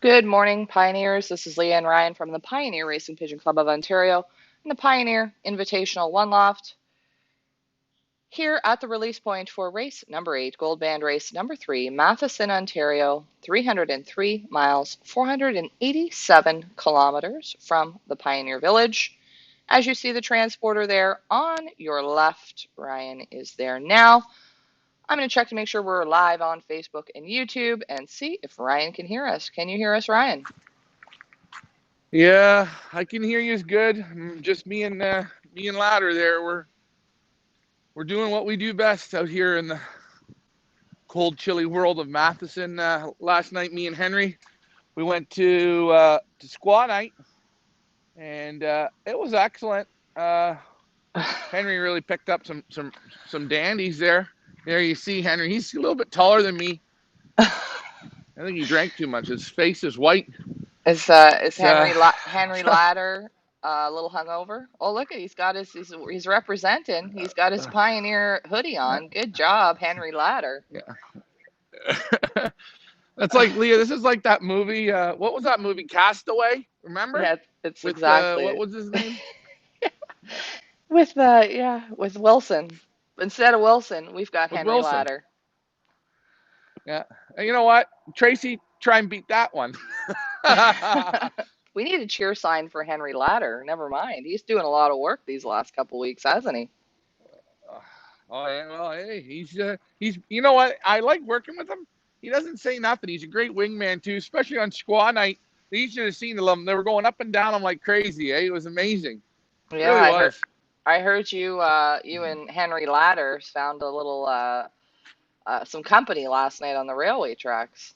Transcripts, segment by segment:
Good morning, Pioneers. This is Leah and Ryan from the Pioneer Racing Pigeon Club of Ontario and the Pioneer Invitational One Loft here at the release point for race number 8, Gold Band race number 3, Matheson, Ontario, 303 miles, 487 kilometers from the Pioneer Village. As you see the transporter there on your left, Ryan is there now. I'm going to check to make sure we're live on Facebook and YouTube and see if Ryan can hear us. Can you hear us, Ryan? Yeah, I can hear you good. Just me and Ladder there. We're doing what we do best out here in the cold, chilly world of Matheson. Last night, me and Henry, we went to squaw night, and it was excellent. Uh, Henry really picked up some dandies there. There you see Henry. He's a little bit taller than me. I think he drank too much. His face is white. Is It's, uh, Henry Ladder a little hungover? Oh, look, he's representing. He's got his Pioneer hoodie on. Good job, Henry Ladder. yeah. That's like Leah. This is like that movie. What was that movie? Castaway. Remember? Yeah, it's With what exactly was his name? with Wilson. Instead of Wilson, we've got With Henry Wilson. Ladder. Yeah. And you know what? Tracy, try and beat that one. We need a cheer sign for Henry Ladder. Never mind. He's doing a lot of work these last couple weeks, hasn't he? Oh yeah. Well, hey, he's. You know what? I like working with him. He doesn't say nothing. He's a great wingman too, especially on squaw night. You should have seen them. They were going up and down him like crazy. Eh? It was amazing. It Yeah, really was. I heard you and Henry Ladder found a little some company last night on the railway tracks.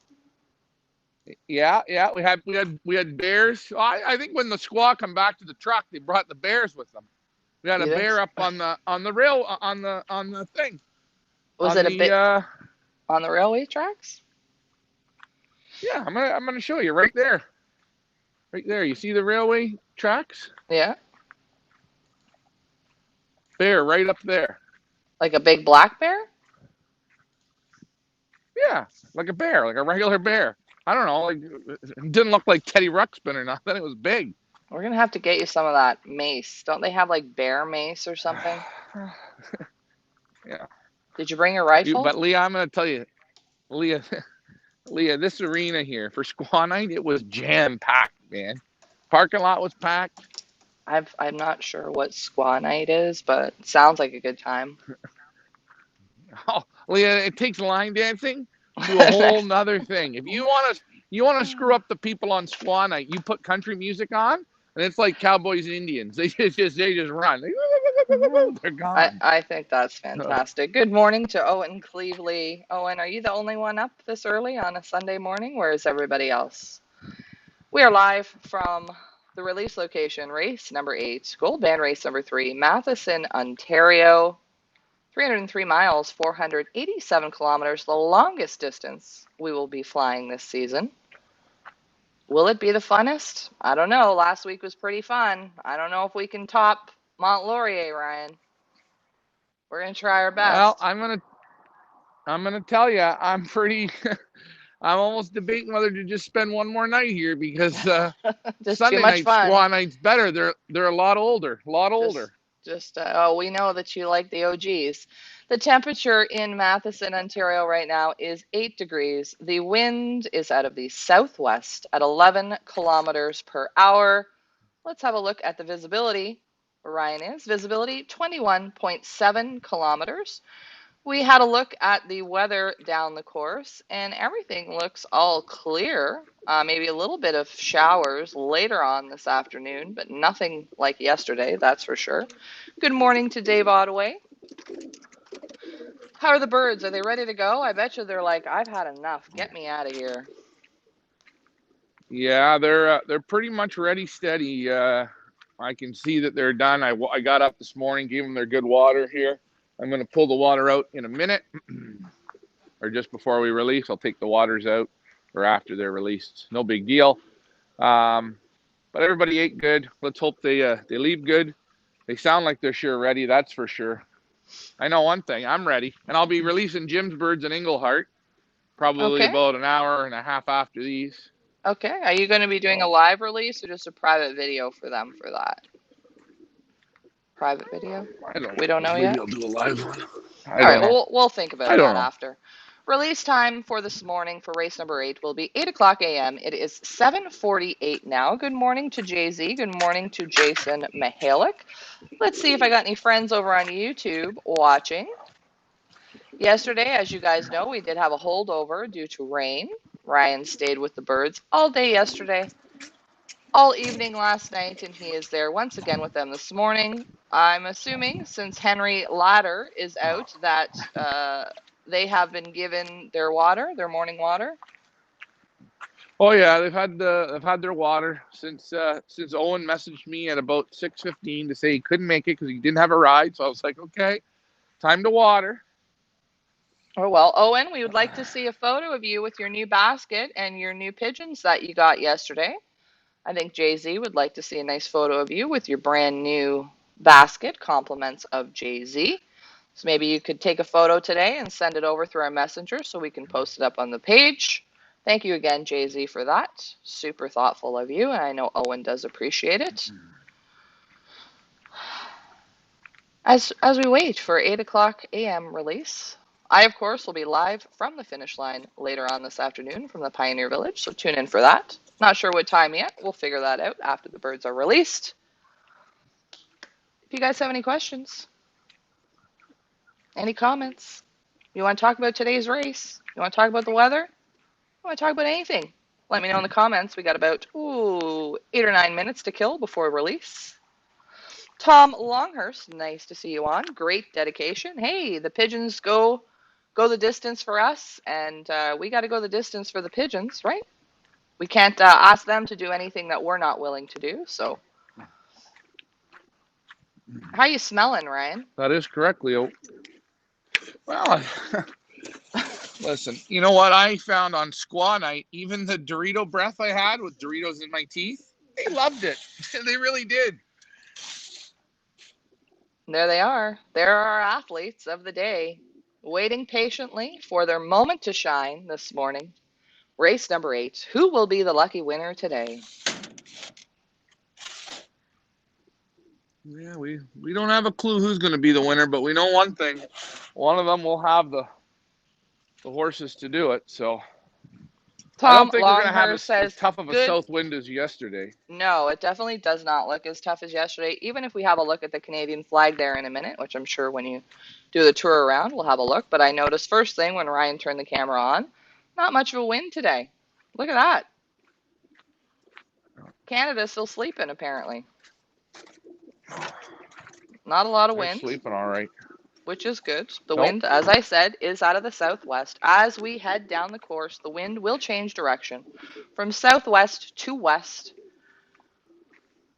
Yeah, yeah. We had bears. I think when the squaw come back to the truck, they brought the bears with them. We had a You think bear so? up on the rail on the thing Was on it a the bit on the railway tracks? yeah. I'm gonna show you right there, right there. You see the railway tracks? Yeah, Bear right up there. like a big black bear? Yeah, like a bear, like a regular bear. I don't know, like it didn't look like Teddy Ruxpin or nothing. It was big. We're gonna have to get you some of that mace. Don't they have like bear mace or something? Yeah. Did you bring your You, rifle? but Leah, I'm gonna tell you, Leah, Leah, this arena here for Squaw Night, it was jam packed, man. Parking lot was packed. I'm not sure what squaw night is, but it sounds like a good time. Oh, Leah, it takes line dancing to a whole nother thing. If you want to screw up the people on Squaw Night, you put country music on, and it's like cowboys and Indians. They just run. They're gone. I think that's fantastic. Good morning to Owen Cleveley. Owen, are you the only one up this early on a Sunday morning? Where is everybody else? We are live from the release location, race number 8, Gold Band race number 3, Matheson, Ontario. 303 miles, 487 kilometers, the longest distance we will be flying this season. Will it be the funnest? I don't know. Last week was pretty fun. I don't know if we can top Mont Laurier, Ryan. We're going to try our Well, best. I'm gonna tell you, I'm pretty. I'm almost debating whether to just spend one more night here because Just too Sunday much night fun. Squaw Night's better. They're a lot older, a lot Just, older. oh, we know that you like the OGs. The temperature in Matheson, Ontario right now is 8 degrees. The wind is out of the southwest at 11 kilometers per hour. Let's have a look at the visibility. Ryan is visibility 21.7 kilometers. We had a look at the weather down the course, and everything looks all clear. Maybe a little bit of showers later on this afternoon, but nothing like yesterday, that's for sure. Good morning to Dave Ottaway. How are the birds? Are they ready to go? I bet you they're like, I've had enough. Get me out of here. Yeah, they're pretty much ready, steady. I can see that they're done. I got up this morning, gave them their good water here. I'm gonna pull the water out in a minute, or just before we release. I'll take the waters out, or after they're released. No big deal. Um, but everybody ate good. Let's hope they leave good. They sound like they're sure ready. That's for sure. I know one thing. I'm ready, and I'll be releasing Jim's birds in Englehart probably Okay. about an hour and a half after these. Okay. Are you going to be doing a So live release or just a private video for them for that? Private video? I don't We don't know. know Maybe yet. I'll do a live one. I All right. don't Well, know. we'll think I about don't that know. after. Release time for this morning for race number 8 will be 8 o'clock a.m. It is 7:48 now. Good morning to Jay Z. Good morning to Jason Mihalik. Let's see if I got any friends over on YouTube watching. Yesterday, as you guys know, we did have a holdover due to rain. Ryan stayed with the birds all day yesterday, all evening last night, and he is there once again with them this morning. I'm assuming since Henry Ladder is out that they have been given their water, their morning water. Oh yeah, they've had their water since Owen messaged me at about 6:15 to say he couldn't make it because he didn't have a ride. So I was like, okay, time to water. Oh, well, Owen, we would like to see a photo of you with your new basket and your new pigeons that you got yesterday. I think Jay Z would like to see a nice photo of you with your brand new basket, compliments of Jay Z. So maybe you could take a photo today and send it over through our messenger so we can post it up on the page. Thank you again, Jay Z, for that. Super thoughtful of you, and I know Owen does appreciate it. As we wait for 8 o'clock a.m. release, I, of course, will be live from the finish line later on this afternoon from the Pioneer Village, so tune in for that. Not sure what time yet. We'll figure that out after the birds are released. If you guys have any questions, any comments, you want to talk about today's race, you want to talk about the weather, you want to talk about anything, let me know in the comments. We got about 8 or 9 minutes to kill before release. Tom Longhurst, nice to see you on. Great dedication. Hey, the pigeons go the distance for us, and we got to go the distance for the pigeons, right? We can't ask them to do anything that we're not willing to do. So, how you smelling, Ryan? That is correct, Leo. Well, listen, you know what I found on squaw night? Even the Dorito breath I had with Doritos in my teeth, they loved it. They really did. There they are. There are our athletes of the day, waiting patiently for their moment to shine this morning. Race number 8. Who will be the lucky winner today? Yeah, we don't have a clue who's going to be the winner, but we know one thing: one of them will have the horses to do it. So I don't Tom think we're going to have Longhurst as says, tough of a good. south wind as yesterday. No, it definitely does not look as tough as yesterday, even if we have a look at the Canadian flag there in a minute, which I'm sure when you do the tour around, we'll have a look. But I noticed first thing when Ryan turned the camera on, not much of a wind today. Look at that. Canada's still sleeping, apparently. Not a lot of They're wind, sleeping all right. which is good. The Nope. wind, as I said, is out of the southwest. As we head down the course, the wind will change direction from southwest to west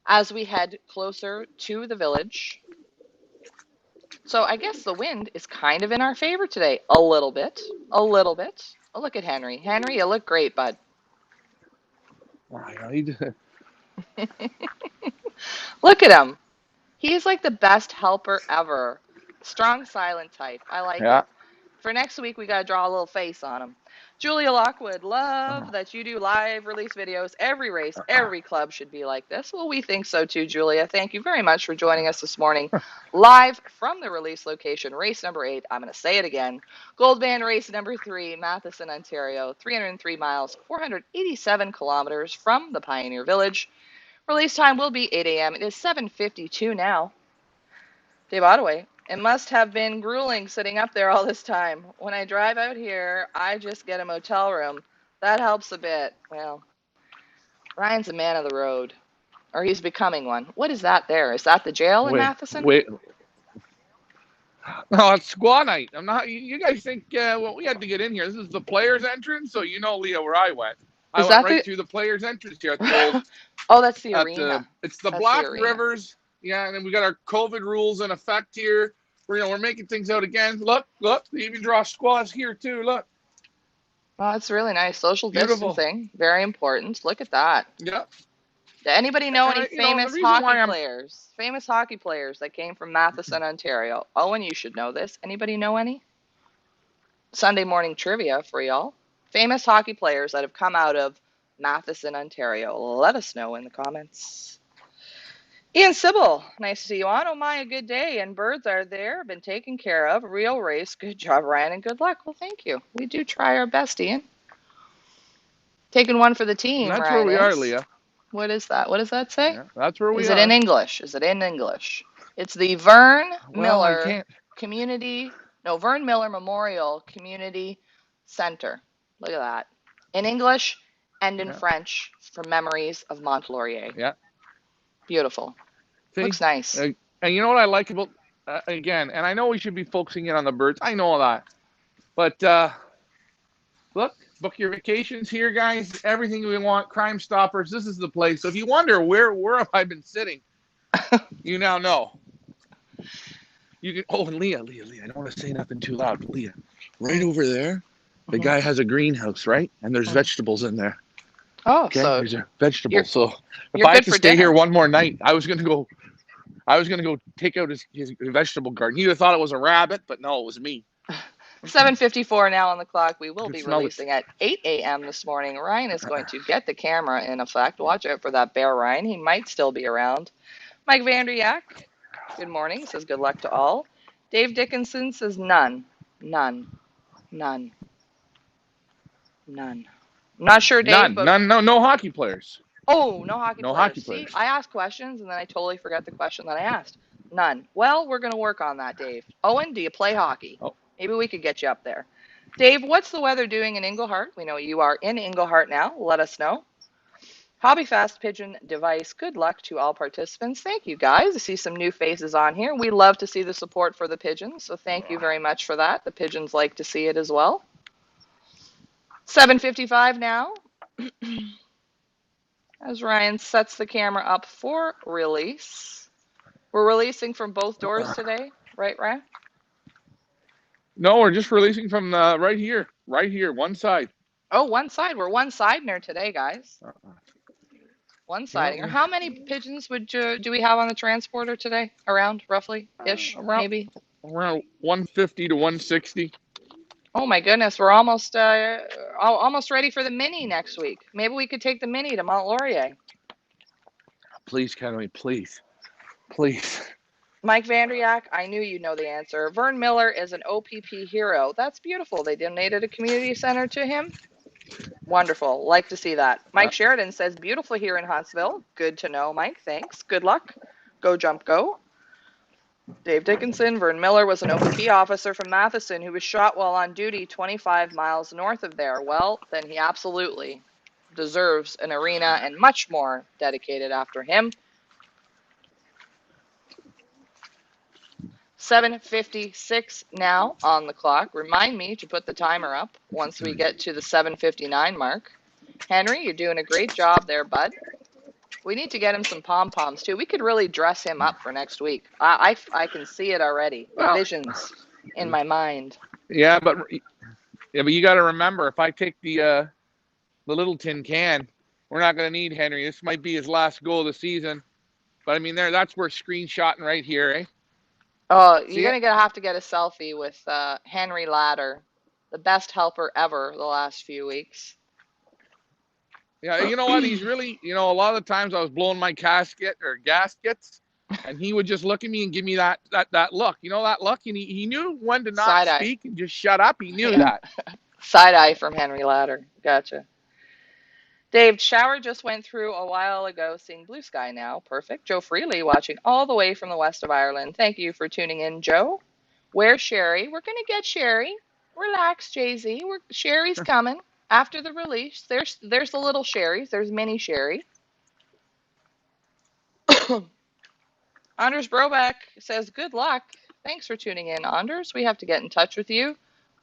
as we head closer to the village. So I guess the wind is kind of in our favor today. A little bit. A little bit. Oh, look at Henry. Henry, you look great, bud. Look at him. He's like the best helper ever. Strong silent type. I like Yeah. it. For next week, we got to draw a little face on him. Julia Lockwood, love that you do live release videos. Every race, every club should be like this. Well, we think so too, Julia. Thank you very much for joining us this morning, live from the release location, race number 8. I'm going to say it again. Gold Band race number 3, Matheson, Ontario, 303 miles, 487 kilometers from the Pioneer Village. Release time will be 8 a.m. It is 7:52 now. Dave Ottaway, it must have been grueling sitting up there all this time. When I drive out here, I just get a motel room. That helps a bit. Well, Ryan's a man of the road, or he's becoming one. What is that there? Is that the jail in Wait, Matheson? wait. No, it's squaw night. I'm not. You guys think well, we had to get in here. This is the players' entrance, so you know, Leo, where I went. I Is went that right the? through the players' entrance here at the old Oh, that's the at the. arena. It's the That's the Black arena. Rivers. Yeah, and then we got our COVID rules in effect here. We're making things out again. Look. They even draw squaws here too. Look, Oh, it's really nice. Social beautiful. distancing, very important. Look at that. Yeah, Does anybody know and any the famous reason hockey why I'm players? Famous hockey players that came from Matheson, Ontario. Owen, you should know this. Anybody know any? Sunday morning trivia for y'all. Famous hockey players that have come out of Matheson, Ontario? Let us know in the comments. Ian Sybil, nice to see you on. Oh my, a good day. And birds are there, been taken care of. Real race. Good job, Ryan, and good luck. Well, thank you. We do try our best, Ian. Taking one for the And team, that's where Ryan we are, is. Leah. What is that? What does that say? Yeah, that's where we Is it in are. English? Is it in English? It's the Vern Well, I Miller can't. Vern Miller Memorial Community Center. Look at that. In English and in Yeah, French for Memories of Mont Laurier. yeah. Beautiful. See, Looks nice. and you know what I like about again, and I know we should be focusing in on the birds. I know that, but look, book your vacations here, guys. Everything we want. Crime Stoppers. This is the place. So if you wonder where have I been sitting, you now know. You can. Oh, and Leah. I don't want to say nothing too loud, but Leah, right Mm, over there, the mhm, guy has a greenhouse, right? And there's mm. vegetables in there. Oh, Okay, so there's a you're vegetable. So if you're I have good to for stay here dinner. one more night, I was gonna go. I was gonna go take out his vegetable garden. You'd have thought it was a rabbit, but no, it was me. 7:54 now on the clock. We I will could be smell it. releasing at 8 a.m. this morning. Ryan is going to get the camera in effect. Watch out for that bear, Ryan. He might still be around. Mike Vanderyak, good morning. Says good luck to all. Dave Dickinson says none. None. None. None. I'm not sure, Dave, None, but none, no hockey players. oh, no hockey No players. hockey See, players. I ask questions and then I totally forget the question that I asked. None. Well, we're going to work on that, Dave. Owen, do you play hockey? Oh, Maybe we could get you up there. Dave, what's the weather doing in Englehart? We know you are in Englehart now. Let us know. Hobbyfast Pigeon device. Good luck to all participants. Thank you, guys. I see some new faces on here. We love to see the support for the pigeons, so thank you very much for that. The pigeons like to see it as well. 7:55 now. As Ryan sets the camera up for release. We're releasing from both doors today, right, Ryan? no, we're just releasing from right here, one side. Oh, one side. We're one sidener today, guys. One Yeah, siding. Or how many pigeons do we have on the transporter today? Around, roughly, ish, around maybe. around 150 to 160. Oh my goodness, we're almost ready for the mini next week. Maybe we could take the mini to Mont Laurier. Please, Kenny, please, please. Mike Vanderyak, I knew you'd know the answer. Vern Miller is an OPP hero. That's beautiful. They donated a community center to him. Wonderful. Like to see that. Uh, Mike Sheridan says, beautiful here in Huntsville. Good to know, Mike. Thanks. Good luck. Go, jump, go. Dave Dickinson, Vern Miller was an OPP officer from Matheson who was shot while on duty 25 miles north of there. Well, then he absolutely deserves an arena and much more dedicated after him. 7:56 now on the clock. Remind me to put the timer up once we get to the 7:59 mark. Henry, you're doing a great job there, bud. We need to get him some pom-poms too. We could really dress him up for next week. I can see it already. well, Visions in my mind. yeah, but you got to remember, if I take the little tin can, we're not going to need Henry. This might be his last goal of the season. But I mean, that's we're screenshotting right here, eh? Oh, you're See it? gonna have to get a selfie with Henry Ladder, the best helper ever the last few weeks. Yeah, you know what? He's really, a lot of the times I was blowing my casket or gaskets, and he would just look at me and give me that look. You know that look, and he knew when to not Side eye. speak and just shut up. He knew Yeah. that. Side eye from Henry Ladder. Gotcha. Dave, shower just went through a while ago, seeing blue sky now. Perfect. Joe Freely watching all the way from the west of Ireland. Thank you for tuning in, Joe. Where's Sherry? We're going to get Sherry. Relax, Jay-Z. Sherry's coming after the release. There's the little Sherry's. There's mini Sherry. Anders Brobeck says, good luck. Thanks for tuning in, Anders. We have to get in touch with you.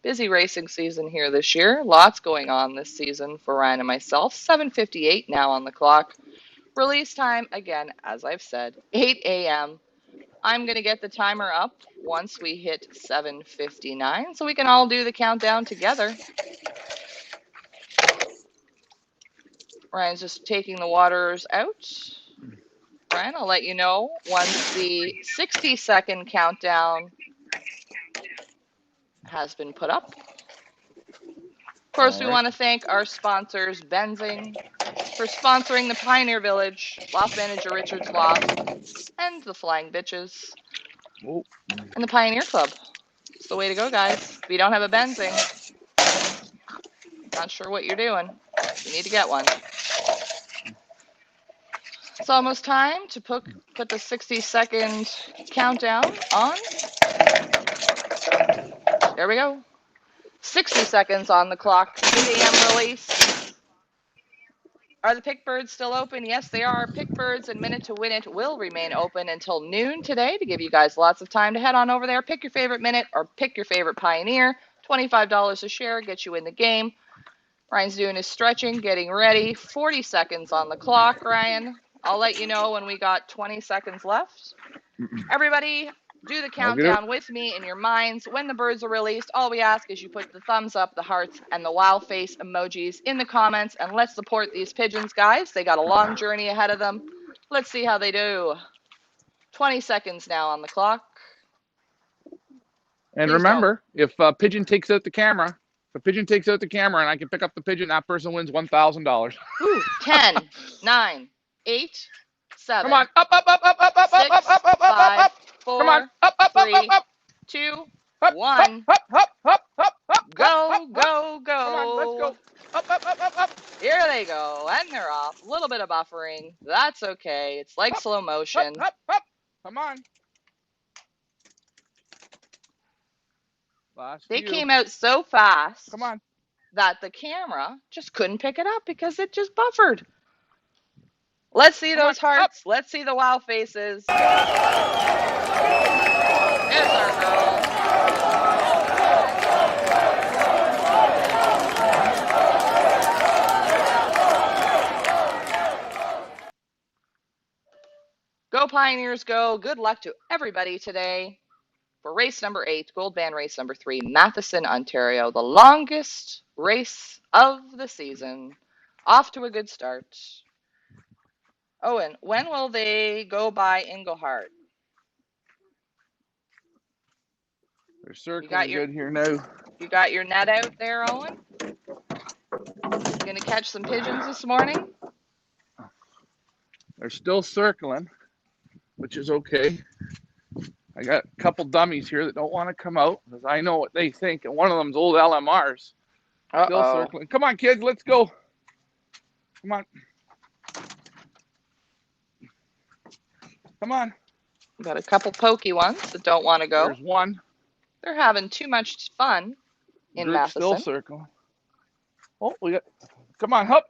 Busy racing season here this year. Lots going on this season for Ryan and myself. 7:58 now on the clock. Release time, again, as I've said, 8 a.m. I'm going to get the timer up once we hit 7:59 so we can all do the countdown together. Ryan's just taking the waters out. Ryan, I'll let you know once the 60-second countdown has been put up. Of course, All we right. want to thank our sponsors, Benzing, for sponsoring the Pioneer Village, Loft Manager Richard's Loft, and the Flying Bitches, Oh, and the Pioneer Club. It's the way to go, guys. If you don't have a benzing, not sure what you're doing. You need to get one. It's almost time to put the 60-second countdown on. There we go. 60 seconds on the clock. 8 a.m. release. Are the Pickbirds still open? Yes, they are. Pickbirds and Minute to Win It will remain open until noon today to give you guys lots of time to head on over there. Pick your favorite minute or pick your favorite Pioneer. $25 a share gets you in the game. Ryan's doing his stretching, getting ready. 40 seconds on the clock, Ryan. I'll let you know when we got 20 seconds left. Everybody, do the countdown with me in your minds. When the birds are released, all we ask is you put the thumbs up, the hearts, and the wow face emojis in the comments, and let's support these pigeons, guys. They got a long journey ahead of them. Let's see how they do. 20 seconds now on the clock. and Please remember, if Pigeon takes out the camera, if a pigeon takes out the camera and I can pick up the pigeon, that person wins $1,000. Ooh, 10, 9, 8, 7. Come on, up, up, up, up, up, up, up, 6, up, up, up, up, 5, up. 4, Come on, up, up, up, 3, up, up. 2, Up, 1. up, up, up, up, up, Go, up, up. go, go. Come on, let's go. Up, up, up, up, up. Here they go, and they're off. A little bit of buffering. That's okay. It's like slow motion. Up, up. Come on. Last They few. came out so fast Come on. that the camera just couldn't pick it up because it just buffered. Let's see those hearts. Up. Let's see the wow faces. There's our girl. Go Pioneers, go. Good luck to everybody today for race number 8, Gold Band race number 3, Matheson, Ontario, the longest race of the season. Off to a good start. Owen, when will they go by Englehart? They're circling good here now. You got your net out there, Owen? Gonna catch some pigeons this morning? They're still circling, which is okay. I got a couple dummies here that don't want to come out because I know what they think, and one of them's old LMRs. Still circling. Come on, kids, let's go. Come on. Come on. Got a couple pokey ones that don't want to go. There's one. They're having too much fun in Matheson. Still circling. Oh, we got. Come on, hup.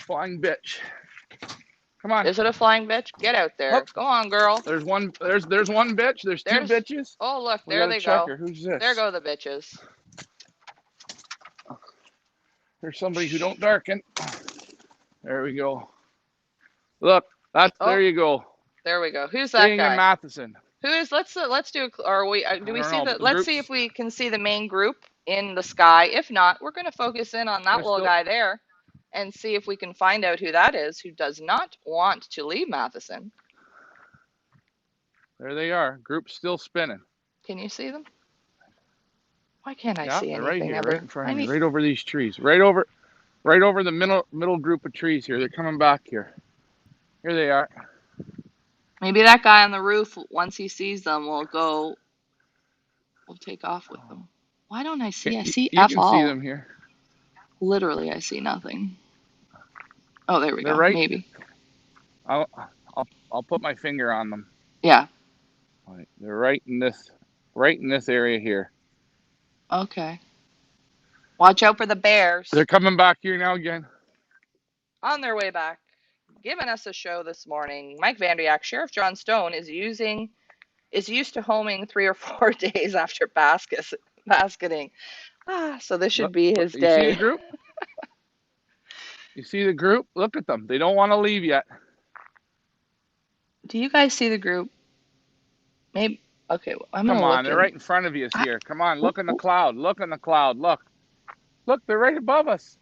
Flying bitch. Come on. Is it a flying bitch? Get out there. Hup. Go on, girl. There's one. There's one bitch. There's two bitches. Oh, look, there they go. Who's this? There go the bitches. There's somebody who don't darken. There we go. Look, there you go. There we go. Who's that guy? In Matheson. Who is? Let's do. Or we do we see the? Let's see if we can see the main group in the sky. If not, we're going to focus in on that little guy there, and see if we can find out who that is. Who does not want to leave Matheson? There they are. Group still spinning. Can you see them? Why can't I see anything? Right here, ever? right in front of me, right over these trees, right over the middle group of trees here. They're coming back here. Here they are. Maybe that guy on the roof, once he sees them, will take off with them. Why don't I see? I see F all. You can see them here. Literally, I see nothing. Oh, there we go. Right. Maybe. I'll put my finger on them. Yeah. They're right in this area here. Okay. Watch out for the bears. They're coming back here now again. On their way back. Giving us a show this morning. Mike Vanderyak, Sheriff John Stone is used to homing 3 or 4 days after basketing. So this should be his day. You see the group? You see the group? Look at them. They don't want to leave yet. Do you guys see the group? Maybe. Okay, well, I'm gonna look. Come on, they're right in front of you here. Come on, look in the cloud. Look in the cloud. Look, they're right above us.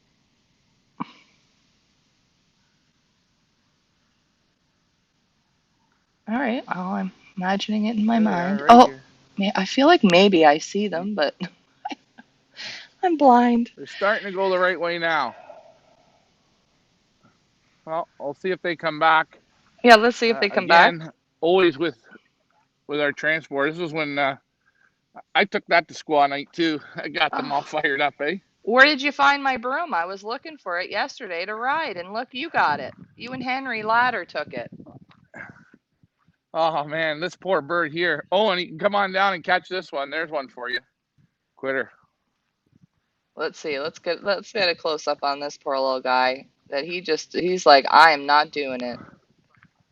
All right. Oh, I'm imagining it in my mind. Right here. I feel like maybe I see them, but I'm blind. They're starting to go the right way now. Well, we'll see if they come back. Yeah, let's see if they come back. Again, always with our transport. This was when I took that to squaw night too. I got them all Oh, fired up, eh? where did you find my broom? I was looking for it yesterday to ride, and look, you got it. You and Henry Ladder took it. Oh man, this poor bird here. Oh, and he can come on down and catch this one. There's one for you. Quitter. Let's see. Let's get a close up on this poor little guy. That he's like, I am not doing it.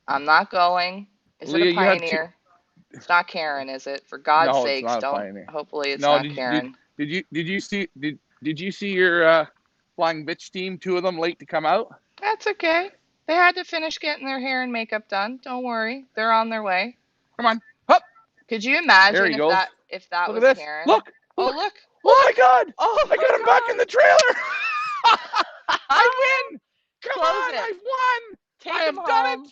I'm not going. Is it a Leah, you have two. Pioneer? It's not Karen, is it? For God's No, it's sakes, not a don't. pioneer. Hopefully, it's No, not Karen. did you see your flying bitch team? Two of them late to come out. That's okay. They had to finish getting their hair and makeup done. Don't worry, they're on their way. Come on, up. Could you There imagine he goes. if that Look at was this. Karen? Look, Oh, look. look, Oh my look! God! Oh I got him back in my the trailer. I God! win. Come Close on, it. I've won. I Take him have done home. it.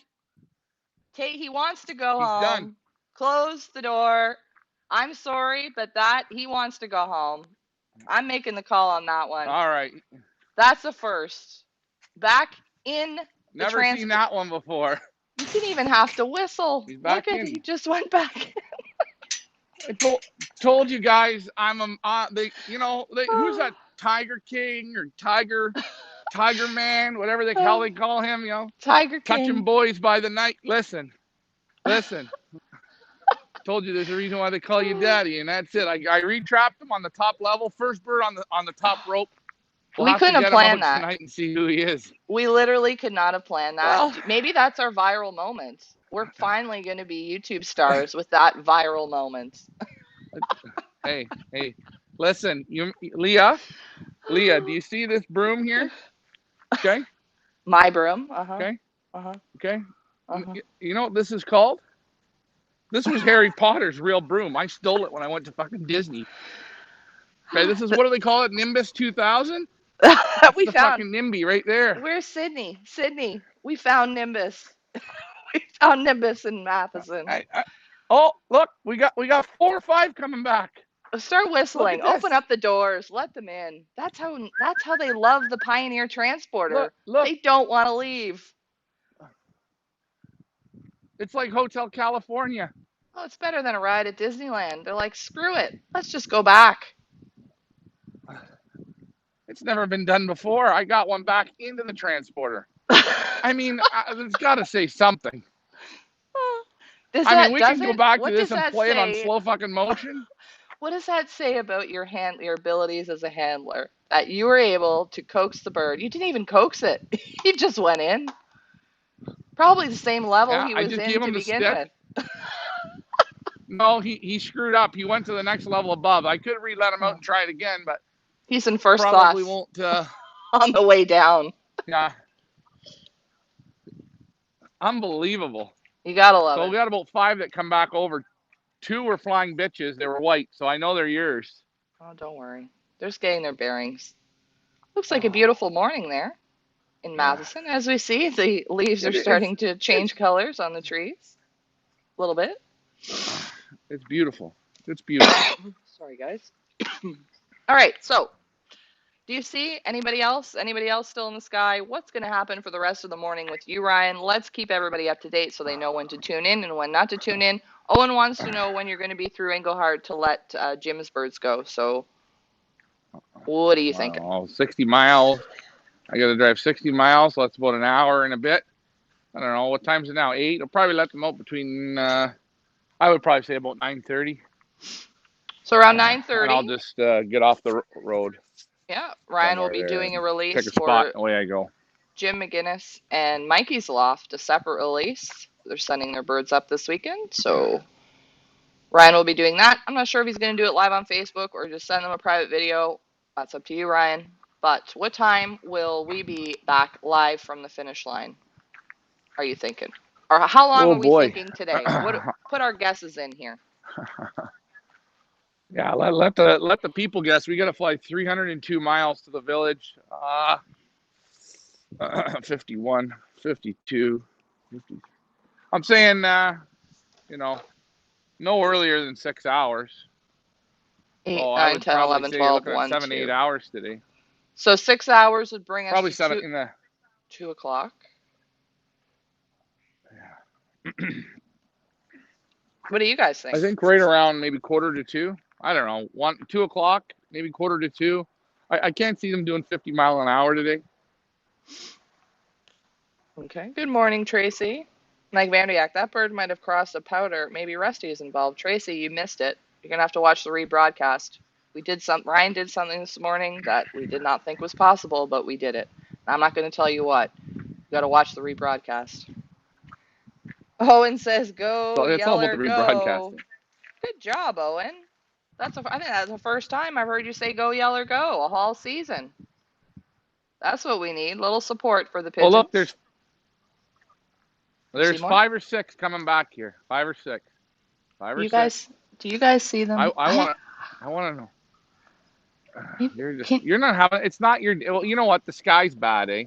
He wants to go He's done. home. Close the door. I'm sorry, but that he wants to go home. I'm making the call on that one. All right. That's a first. Back in the Never seen transport. that one before. You didn't even have to whistle. He's Look back at he in. just went back. I told you guys I'm who's that Tiger King or Tiger Man, whatever the hell they call him, Tiger touching King. boys by the night. Listen. Told you there's a reason why they call you daddy, and that's it. I retrapped him on the top level, first bird on the top rope. We'll We have to couldn't have get him planned out that. tonight and see who he is. We literally could not have planned that. Well, Maybe that's our viral moment. We're finally going to be YouTube stars with that viral moment. hey, listen, Leah, do you see this broom here? Okay, My broom. Uh-huh. okay, Uh-huh. okay. Uh-huh. You know what this is called? This was Harry Potter's real broom. I stole it when I went to fucking Disney. Okay, this is what do they call it? Nimbus 2000? That's We the found. fucking NIMBY right there. Where's Sydney? Sydney. We found Nimbus. We found Nimbus in Matheson. Oh, look, we got 4 or 5 coming back. Start Look whistling. at this. Open up the doors. Let them in. That's how they love the Pioneer Transporter. Look. They don't want to leave. It's like Hotel California. Oh, it's better than a ride at Disneyland. They're like, screw it. Let's just go back. It's never been done before. I got one back into the transporter. I mean, it's got to say something. Does I mean, that we can does go it? back to What does this and that play it on say? slow fucking motion. What does that say about your abilities as a handler? That you were able to coax the bird. You didn't even coax it. He just went in. Probably the same level Yeah, he I was just in gave to him the begin stick. with. No, he screwed up. He went to the next level above. I could have re-let him out and try it again, but He's in first probably class won't. on the way down. Yeah, unbelievable. You gotta love So we it. got about 5 that come back over. 2 were flying bitches. They were white, so I know they're yours. Oh, don't worry. They're just getting their bearings. Looks like a Oh, beautiful morning there in yeah. Matheson. As we see, the leaves are It's starting to it's change colors on the trees a little bit. it's beautiful. It's beautiful. Sorry, guys. All right, so do you see anybody else? Anybody else still in the sky? What's going to happen for the rest of the morning with you, Ryan? Let's keep everybody up to date so they know when to tune in and when not to tune in. Owen wants to know when you're going to be through Englehart to let Jim's birds go. So, what are you thinking? Well, 60 miles. I got to drive 60 miles, so that's about an hour and a bit. I don't know what time's it now. 8. I'll probably let them out between. I would probably say about 9:30. So around And I'll 9:30, just get off the road yeah, Ryan will somewhere be there doing a and pick release a spot, for and away I go. Jim McGinnis and Mikey's Loft, a separate release. They're sending their birds up this weekend, so Ryan will be doing that. I'm not sure if he's going to do it live on Facebook or just send them a private video. That's up to you, Ryan. But what time will we be back live from the finish line? Are you thinking? Or how long Oh are we boy. thinking today? What put our guesses in here? Yeah, let the people guess. We got to fly 302 miles to the village. 51, 52, 50. I'm saying, you know, no earlier than 6 hours. 8, So I 9, would 10, probably 11, say you're 12, looking at 1, 7, 8 2. hours today. So 6 hours would bring us Probably to 7 2, in the 2 o'clock. What do you guys I think? think right around maybe 1:45. I don't know, 2 o'clock, maybe 1:45. I can't see them doing 50 mile an hour today. Okay. Good morning, Tracy. Mike Vanderyak, that bird might have crossed a powder. Maybe Rusty is involved. Tracy, you missed it. You're gonna have to watch the rebroadcast. Ryan did something this morning that we did not think was possible, but we did it. I'm not gonna tell you what. You gotta watch the rebroadcast. Owen says, So "Go it's all about Yeller, the go!" rebroadcasting. Good job, Owen. I think that's the first time I've heard you say "Go Yeller, go" a whole season. That's what we need. Little support for the Oh, look, pigeons. See there's more? 5 or 6 coming back here. 5 or 6. Five or You six. guys, do you guys see I them? I want I want to know. Can You're not having. It's not your. Well, you know what? The sky's bad, eh?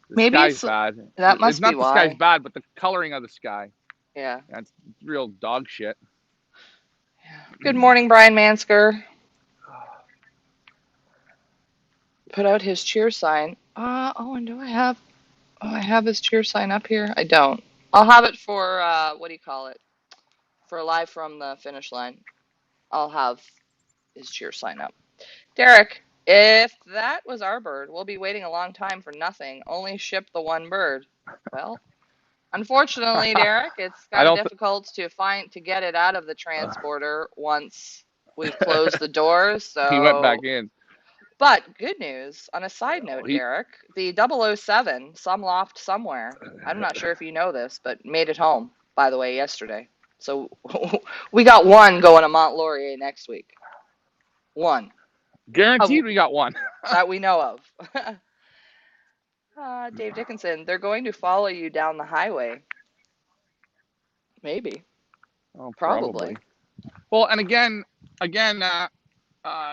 The maybe sky's it's bad. that It's must be not the sky's why. bad, but the coloring of the sky. Yeah. That's real dog shit. Yeah. Good morning, Brian Mansker. Put out his cheer sign. Oh, and do I have? Oh, I have his cheer sign up here. I don't. I'll have it for what do you call it? For live from the finish line. I'll have his cheer sign up. Derek, if that was our bird, we'll be waiting a long time for nothing. Only ship the one bird. Well, unfortunately, Derek, it's I kind of don't. difficult to get it out of the transporter once we've closed the doors. He went back So, in. but good news. On a side note, He. Derek, the 007, some loft somewhere. I'm not sure if you know this, but made it home. By the way, yesterday. So we got one going to Mont Laurier next week. One of Guaranteed we got one. that we know of. Dave Dickinson, they're going to follow you down the highway. Maybe. Oh, Probably. probably. Well, and again,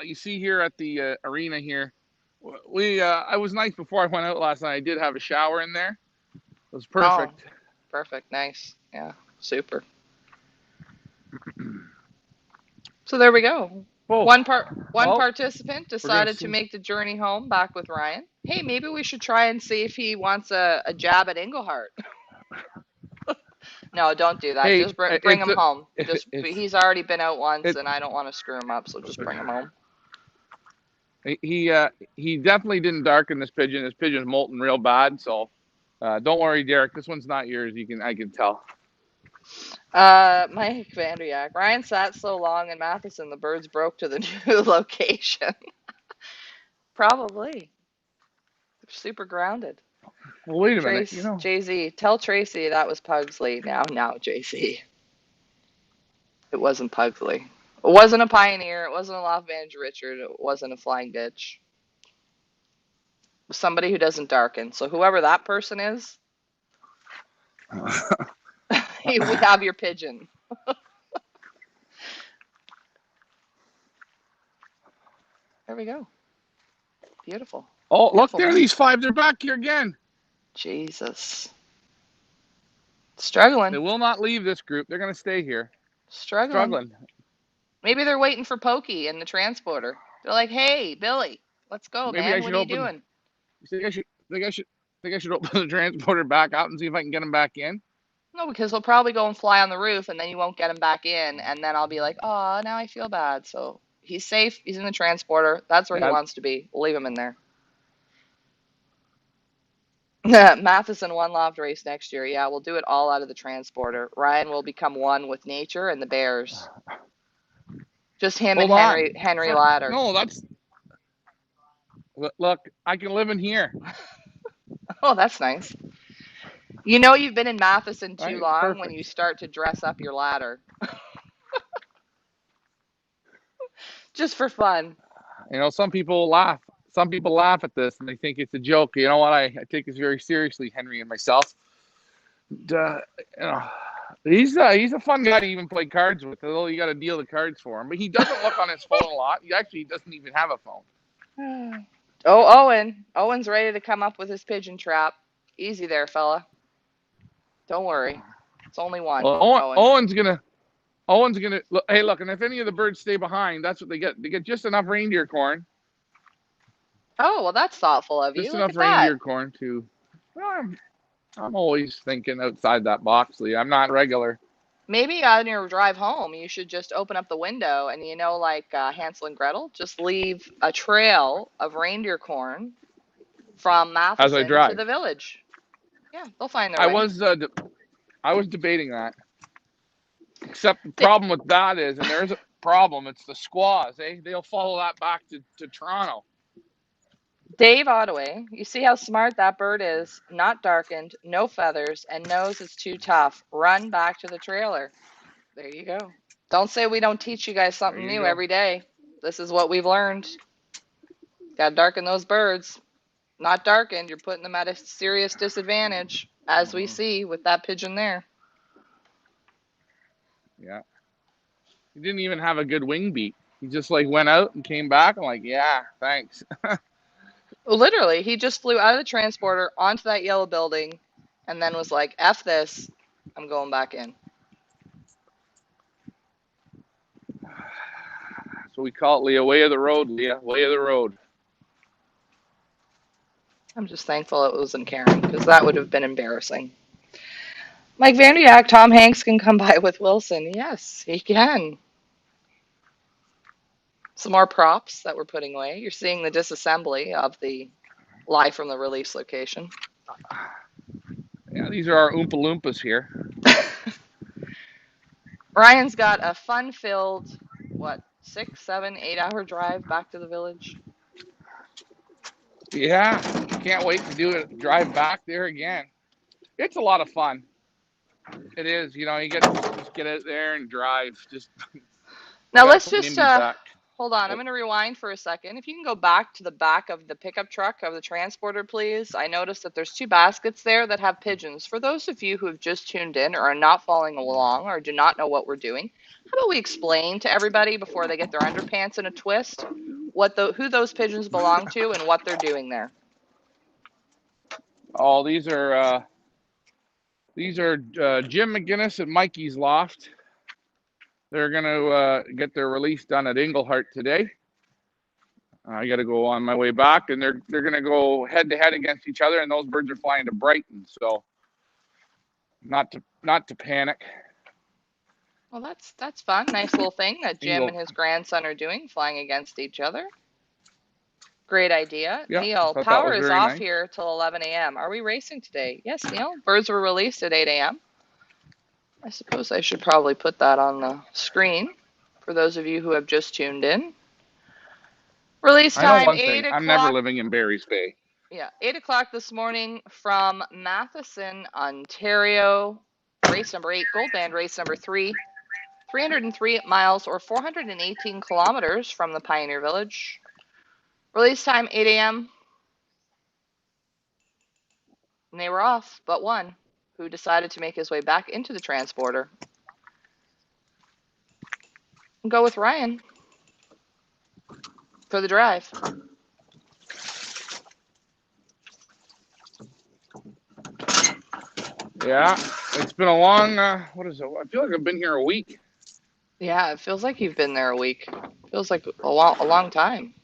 you see here at the arena here, I was nice before I went out last night. I did have a shower in there. It was Oh, perfect. perfect. Nice. Yeah. Super. So there we go. Oh, One well, participant we're gonna decided to see. make the journey home back with Ryan. Hey, maybe we should try and see if he wants a jab at Englehart. No, don't do that. Hey, Just bring him home. it's He's already been out once, it. and I don't want to screw him up. So just bring him home. He definitely didn't darken this pigeon. This pigeon's molten real bad. So don't worry, Derek. This one's not yours. I can tell. Mike Vanderyak. Ryan sat so long in Matheson, the birds broke to the new location. Probably. Super grounded. Well, wait a minute. Trace, Jay-Z, tell Tracy that was Pugsley. Now, Jay-Z. It wasn't Pugsley. It wasn't a Pioneer. It wasn't a Lafvange Richard. It wasn't a Flying Bitch. It was somebody who doesn't darken. So whoever that person is, we have your pigeon. There we go. Beautiful. Oh, look Beautiful there, morning. these 5. They're back here again. Jesus. They Struggling. will not leave this group. They're going to stay here. Struggling. Struggling. Maybe they're waiting for Pokey in the transporter. They're like, "Hey, Billy, let's go, Maybe I man. What should are you open. doing?" You think I should open the transporter back out and see if I can get them back in. No, because he'll probably go and fly on the roof, and then you won't get him back in, and then I'll be like, "Oh, now I feel bad." So he's safe. He's in the transporter. That's where he Yeah. wants to be. We'll leave him in there. Matheson one loft race next year. Yeah, we'll do it all out of the transporter. Ryan will become one with nature and the bears. Just him and Hold on. Henry Ladder. No, that's. Look, I can live in here. Oh, that's nice. You know you've been in Matheson too Right? It's long when you perfect. start to dress up your ladder. Just for fun. Some people laugh. Some people laugh at this and they think it's a joke. You know what? I take this very seriously, Henry and myself. And, you know, he's a fun guy to even play cards with. Although you got to deal the cards for him, but he doesn't look on his phone a lot. He actually doesn't even have a phone. Oh, Owen. Owen's ready to come up with his pigeon trap. Easy there, fella. Don't worry. It's only one, Well, Owen. Owen's gonna look. Hey, look, and if any of the birds stay behind, that's what they get. They get just enough reindeer corn. Oh, well, that's thoughtful of you. Just Look enough at that. reindeer corn to. Well, I'm always thinking outside that box, Lee. I'm not regular. Maybe on your drive home, you should just open up the window and, like Hansel and Gretel, just leave a trail of reindeer corn from As I Matheson to drive. the village. Yeah, they'll find their I way. was uh, I was debating that. Except the Th- problem with that is, and there's a problem, it's the squaws, eh? They'll follow that back to Toronto. Dave Ottaway, you see how smart that bird is? Not darkened, no feathers, and knows it's too tough. Run back to the trailer. There you go. Don't say we don't teach you guys There something you new go. every day. This is what we've learned. Got to darken those birds. Not darkened, you're putting them at a serious disadvantage, as we Uh-huh. see with that pigeon there. Yeah. He didn't even have a good wing beat. He just like went out and came back. I'm like, yeah, thanks. Literally, he just flew out of the transporter onto that yellow building and then was like, F this, I'm going back in. So we call it Leah, way of the road, Leah, way of the road. I'm just thankful it wasn't Karen, because that would have been embarrassing. Mike Vanderyak, Tom Hanks can come by with Wilson. Yes, he can. Some more props that we're putting away. You're seeing the disassembly of the live from the release location. Yeah, these are our Oompa Loompas here. Ryan's got a fun-filled, what, 6, 7, 8 hour drive back to the village. Yeah, can't wait to do it. Drive back there again. It's a lot of fun. It is. You get to just get out there and drive. Just I Now got to let's put just NIMBYs back. hold on. I'm Oh, going to rewind for a second. If you can go back to the back of the pickup truck of the transporter, please. I noticed that there's 2 baskets there that have pigeons. For those of you who have just tuned in or are not following along or do not know what we're doing, how about we explain to everybody before they get their underpants in a twist who those pigeons belong to and what they're doing there? oh, these are Jim McGinnis and Mikey's loft. They're gonna get their release done at Englehart today. I got to go on my way back, and they're gonna go head to head against each other, and those birds are flying to Brighton. So not to panic. Well, that's fun. Nice little thing that Jim Ingle, and his grandson are doing, flying against each other. Great idea. yeah, I Neil, thought that power was is very off nice. here till 11 a.m. Are we racing today? Yes, Neil. Birds were released at 8 a.m. I suppose I should probably put that on the screen for those of you who have just tuned in. Release I know time, one 8 thing: I'm never o'clock. living in Barry's Bay. Yeah, 8 o'clock this morning from Matheson, Ontario. Race number 8, Gold Band race number 3. 303 miles or 418 kilometers from the Pioneer Village. Release time 8 a.m. And they were off, but one, who decided to make his way back into the transporter. And go with Ryan for the drive. Yeah, it's been a long. What is it? I feel like I've been here a week. Yeah, it feels like you've been there a week. Feels like a long time.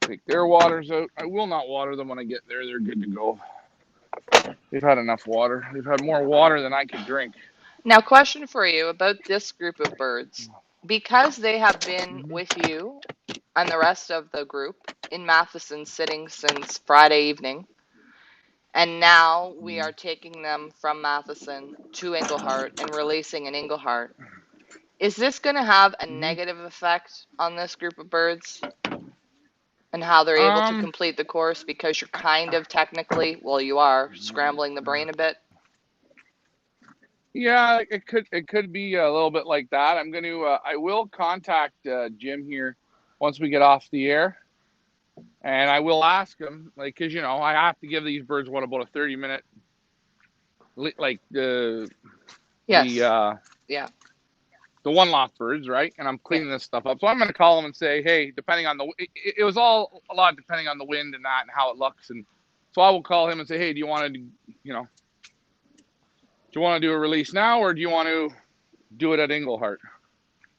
Take their waters out. I will not water them when I get there. They're good to go. They've had enough water. They've had more water than I could drink. Now, question for you about this group of birds. Because they have been Mm-hmm. with you and the rest of the group in Matheson sitting since Friday evening, and now we are taking them from Matheson to Englehart and releasing in Englehart. Is this going to have a Mm-hmm. negative effect on this group of birds and how they're able to Um. complete the course because you're kind of technically, well, you are scrambling the brain a bit? Yeah, it could be a little bit like that. I will contact Jim here once we get off the air, and I will ask him, like, because I have to give these birds about a 30-minute, like the Yes. uh Yeah. the one loft birds, right? And I'm Yeah. cleaning this stuff up, so I'm gonna call him and say, hey, depending on it was all a lot depending on the wind and that and how it looks, and so I will call him and say, hey, do you want to, do a release now, or do you want to do it at Englehart?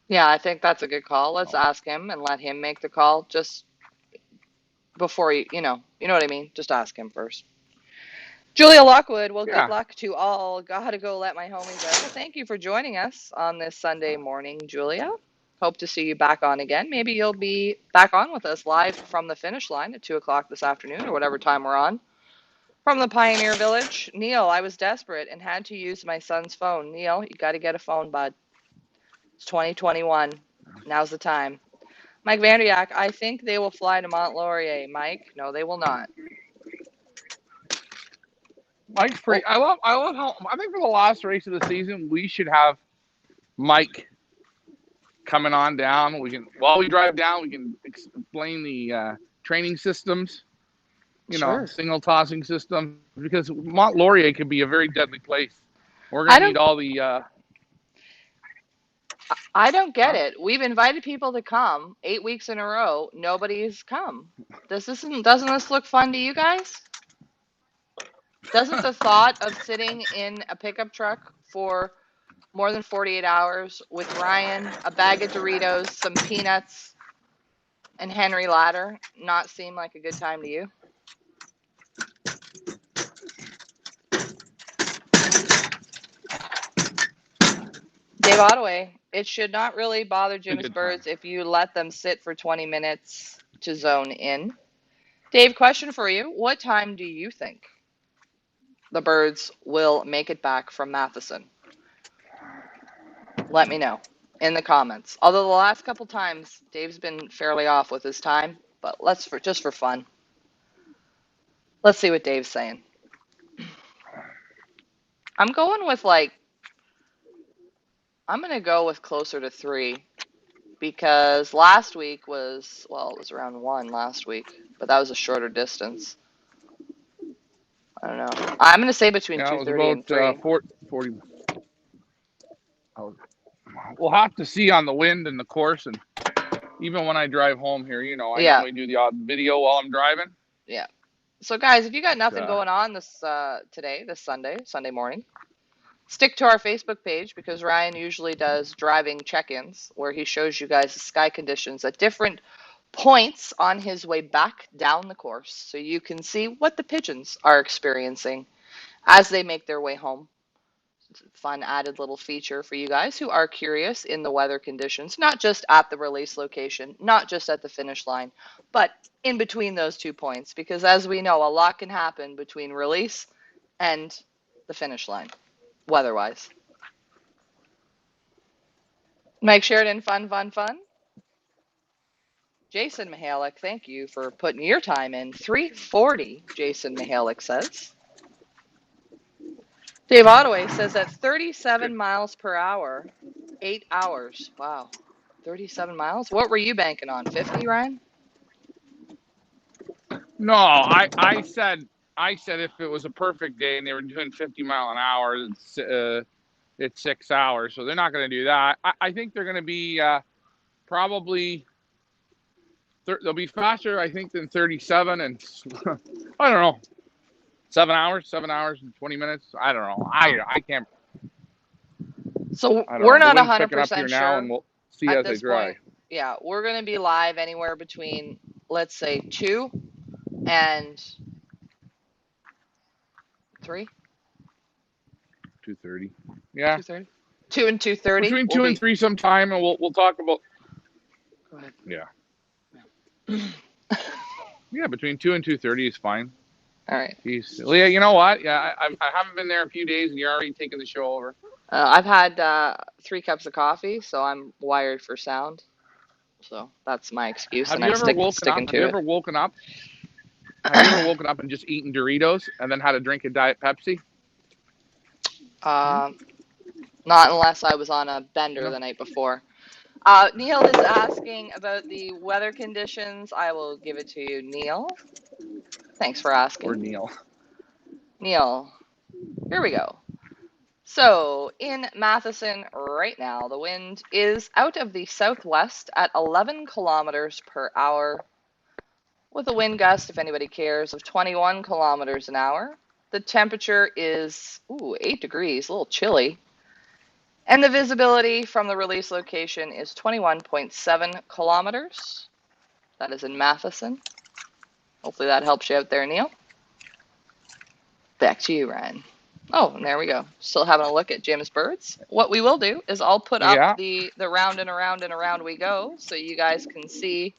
Yeah, I think that's a good call. Let's So, ask him and let him make the call. Just before you know what I mean. Just ask him first. Julia Lockwood, well, good Yeah. luck to all. Gotta go let my homies out. Well, thank you for joining us on this Sunday morning, Julia. Hope to see you back on again. Maybe you'll be back on with us live from the finish line at 2 o'clock this afternoon or whatever time we're on. From the Pioneer Village, Neil, I was desperate and had to use my son's phone. Neil, you got to get a phone, bud. It's 2021. Now's the time. Mike Vanderyak, I think they will fly to Mont Laurier. Mike, no, they will not. Mike's Oh, pretty. I love how. I think for the last race of the season, we should have Mike coming on down. We can, while we drive down, we can explain the training systems. sure. Single tossing systems, because Mont Laurier could be a very deadly place. We're gonna I need don't all the. I don't get Huh? it. We've invited people to come 8 weeks in a row. Nobody's come. Doesn't this look fun to you guys? Doesn't the thought of sitting in a pickup truck for more than 48 hours with Ryan, a bag of Doritos, some peanuts, and Henry Ladder not seem like a good time to you? Dave Ottaway, it should not really bother A Jim's good time. birds if you let them sit for 20 minutes to zone in. Dave, question for you. What time do you think the birds will make it back from Matheson? Let me know in the comments. Although the last couple times Dave's been fairly off with his time, but just for fun. Let's see what Dave's saying. I'm going with I'm gonna go with closer to 3 because last week was, well, it was around 1 last week, but that was a shorter distance. I don't know. I'm gonna say between Yeah, it was 2:30 about and 3. 40. We'll have to see on the wind and the course, and even when I drive home here, I Yeah, normally do the odd video while I'm driving. yeah. So guys, if you got But nothing going on this today, this Sunday morning, stick to our Facebook page because Ryan usually does driving check-ins where he shows you guys the sky conditions at different points on his way back down the course so you can see what the pigeons are experiencing as they make their way home. It's a fun added little feature for you guys who are curious in the weather conditions, not just at the release location, not just at the finish line, but in between those 2 points because as we know, a lot can happen between release and the finish line weather-wise. Mike Sheridan, fun, fun, fun. Jason Mihalik, thank you for putting your time in. 3:40, Jason Mihalik says. Dave Ottaway says at 37 miles per hour, 8 hours. Wow. 37 miles? What were you banking on? 50, Ryan? No, I said if it was a perfect day and they were doing 50 mile an hour, it's 6 hours. So they're not going to do that. I think they're going to be probably they'll be faster, I think, than 37, and I don't know, 7 hours and 20 minutes. I don't know. I can't. So I don't we're know. The not wind's picking up here 100% now, and sure we'll see at as I this drive. point. Yeah, we're going to be live anywhere between, let's say, 2 and 3? 2:30. Yeah, 2:30? 2 and 2:30 between will 2 and be. 3 sometime, and we'll talk about. Go ahead. Yeah, yeah, between 2 and 2:30 is fine. All right. Jeez, Leah, you know what? Yeah, I haven't been there a few days, and you're already taking the show over. I've had 3 cups of coffee, so I'm wired for sound. So that's my excuse, Have and you I'm ever woken up? sticking Have you to it. ever woken up? Have you ever woken up and just eaten Doritos and then had a drink of Diet Pepsi? Hmm? Um, Not unless I was on a bender No. the night before. Neil is asking about the weather conditions. I will give it to you, Neil. Thanks for Or asking. Neil. Neil, here we go. So, in Matheson right now, the wind is out of the southwest at 11 kilometers per hour, with a wind gust, if anybody cares, of 21 kilometers an hour. The temperature is 8 degrees, a little chilly. And the visibility from the release location is 21.7 kilometers. That is in Matheson. Hopefully that helps you out there, Neil. Back to you, Ryan. Oh, and there we go. Still having a look at Jim's birds. What we will do is I'll put up Yeah. the round and around and around we go so you guys can see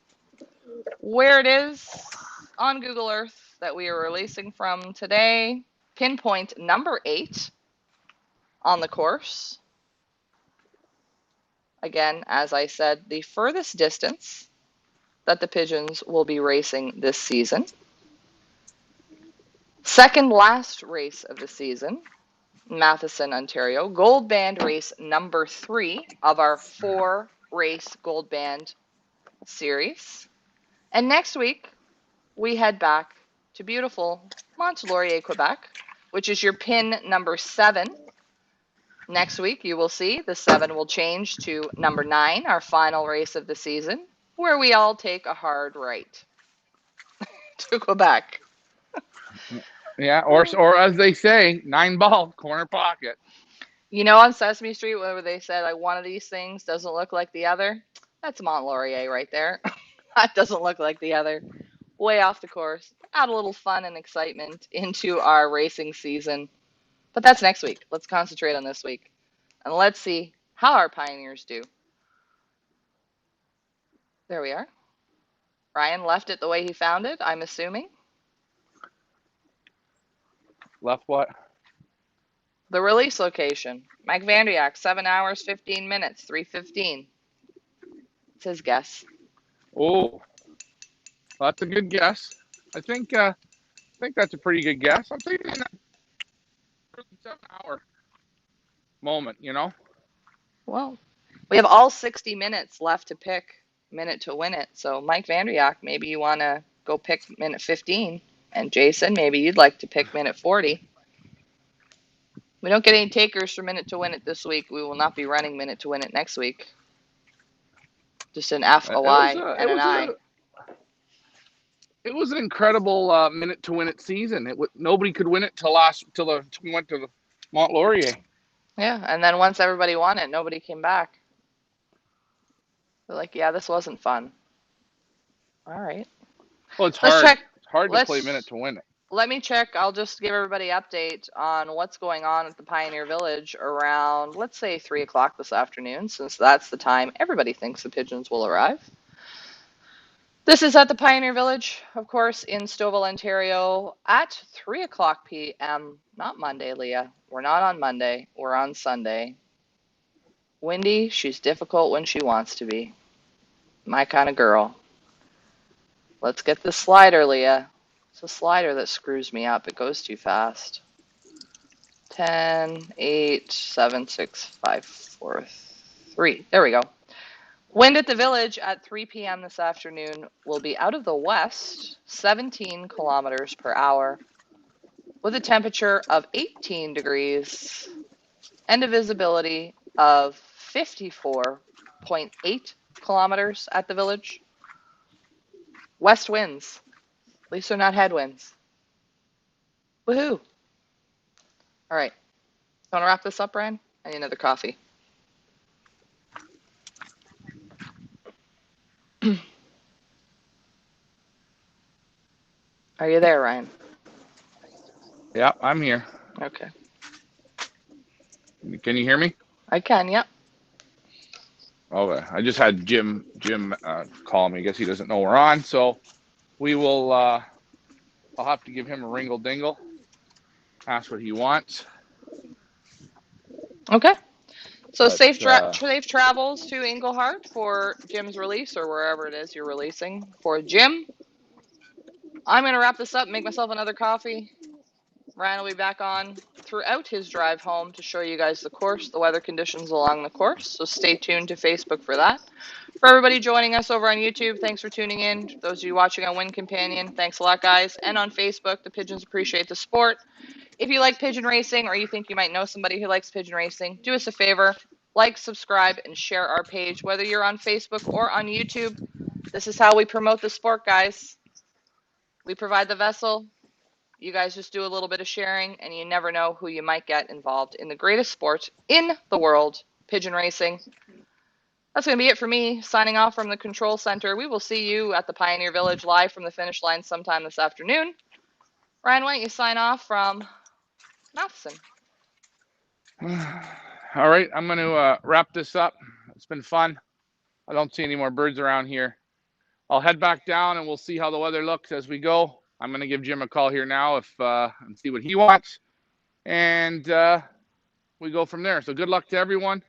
where it is on Google Earth that we are releasing from today. Pinpoint number 8 on the course. Again, as I said, the furthest distance that the Pigeons will be racing this season. Second last race of the season, Matheson, Ontario. Gold Band race number 3 of our 4-race Gold Band series. And next week, we head back to beautiful Mont Laurier, Quebec, which is your pin number 7. Next week, you will see the 7 will change to number 9, our final race of the season, where we all take a hard right to Quebec. Yeah. Or as they say, 9-ball corner pocket. You know, on Sesame Street, where they said like one of these things doesn't look like the other, that's Mont Laurier right there. That doesn't look like the other. Way off the course. Add a little fun and excitement into our racing season. But that's next week. Let's concentrate on this week. And let's see how our Pioneers do. There we are. Ryan left it the way he found it, I'm assuming. Left what? The release location. Mike Vanderyak, 7 hours, 15 minutes, 3:15. It's his guess. Oh, that's a good guess. I think that's a pretty good guess. I'm thinking that 7-hour moment. Well, we have all 60 minutes left to pick minute to win it. So, Mike Vanderyak, maybe you want to go pick minute 15. And Jason, maybe you'd like to pick minute 40. We don't get any takers for minute to win it this week. We will not be running minute to win it next week. Just an F, a It was Y, a, and it an was I. a, it was an incredible minute to win it season. Nobody could win it till we went to the Mont Laurier. Yeah, and then once everybody won it, nobody came back. They're like, yeah, this wasn't fun. All right. Well, it's Let's hard. check. It's hard to play minute Let's to win it. Let me check. I'll just give everybody an update on what's going on at the Pioneer Village around, let's say, 3 o'clock this afternoon, since that's the time everybody thinks the Pigeons will arrive. This is at the Pioneer Village, of course, in Stouffville, Ontario, at 3 o'clock p.m. Not Monday, Leah. We're not on Monday. We're on Sunday. Wendy, she's difficult when she wants to be. My kind of girl. Let's get the slider, Leah. It's a slider that screws me up. It goes too fast. 10, 8, 7, 6, 5, 4, 3. There we go. Wind at the village at 3 p.m. this afternoon will be out of the west, 17 kilometers per hour, with a temperature of 18 degrees and a visibility of 54.8 kilometers at the village. West winds. At least they're not headwinds. Woohoo. All right. Want to wrap this up, Ryan? I need another coffee. Are you there, Ryan? Yeah, I'm here. Okay. Can you hear me? I can, yep. Okay. I just had Jim call me. I guess he doesn't know we're on, so we will. I'll have to give him a ringle dingle. Ask what he wants. Okay. So But safe travels to Englehart for Jim's release or wherever it is you're releasing for Jim. I'm going to wrap this up, make myself another coffee. Ryan will be back on throughout his drive home to show you guys the course, the weather conditions along the course. So stay tuned to Facebook for that. For everybody joining us over on YouTube, thanks for tuning in. Those of you watching on Wind Companion, thanks a lot, guys. And on Facebook, the Pigeons appreciate the sport. If you like pigeon racing or you think you might know somebody who likes pigeon racing, do us a favor, like, subscribe, and share our page, whether you're on Facebook or on YouTube. This is how we promote the sport, guys. We provide the vessel. You guys just do a little bit of sharing, and you never know who you might get involved in the greatest sport in the world, pigeon racing. That's going to be it for me, signing off from the control center. We will see you at the Pioneer Village live from the finish line sometime this afternoon. Ryan, why don't you sign off from Matheson? All right, I'm going to wrap this up. It's been fun. I don't see any more birds around here. I'll head back down and we'll see how the weather looks as we go. I'm going to give Jim a call here now and see what he wants. And we go from there. So good luck to everyone.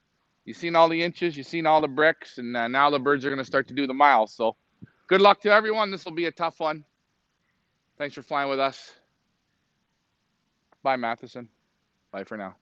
You've seen all the inches, you've seen all the bricks, and now the birds are going to start to do the miles. So good luck to everyone. This will be a tough one. Thanks for flying with us. Bye, Matheson. Bye for now.